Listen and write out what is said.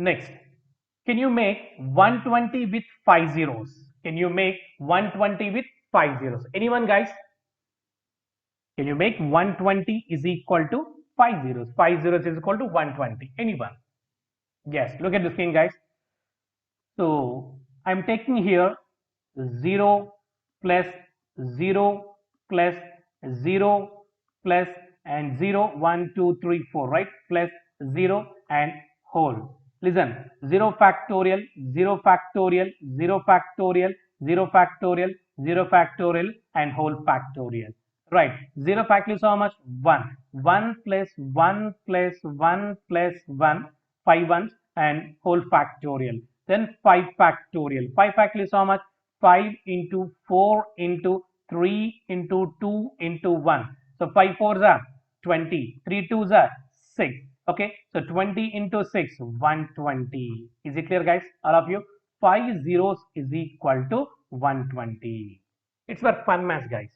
Next, can you make 120 with 5 zeros? Can you make 120 with 5 zeros? Anyone, guys? Can you make 120 is equal to 5 zeros? 5 zeros is equal to 120. Anyone? Yes, look at the screen, guys. So I'm taking here 0 plus 0 plus 0 plus and 0, 1, 2, 3, 4, right? Plus 0 and whole. Listen, 0 factorial, 0 factorial, 0 factorial, 0 factorial, 0 factorial and whole factorial. Right, 0 factorial is how much? 1. 1 plus 1 plus 1 plus 1, 5 ones and whole factorial. Then 5 factorial. 5 factorial is how much? 5 into 4 into 3 into 2 into 1. So 5 fours are 20. 3 twos are 6. Okay, so 20 into 6, 120. Is it clear, guys? All of you? 5 zeros is equal to 120. It's for fun math, guys.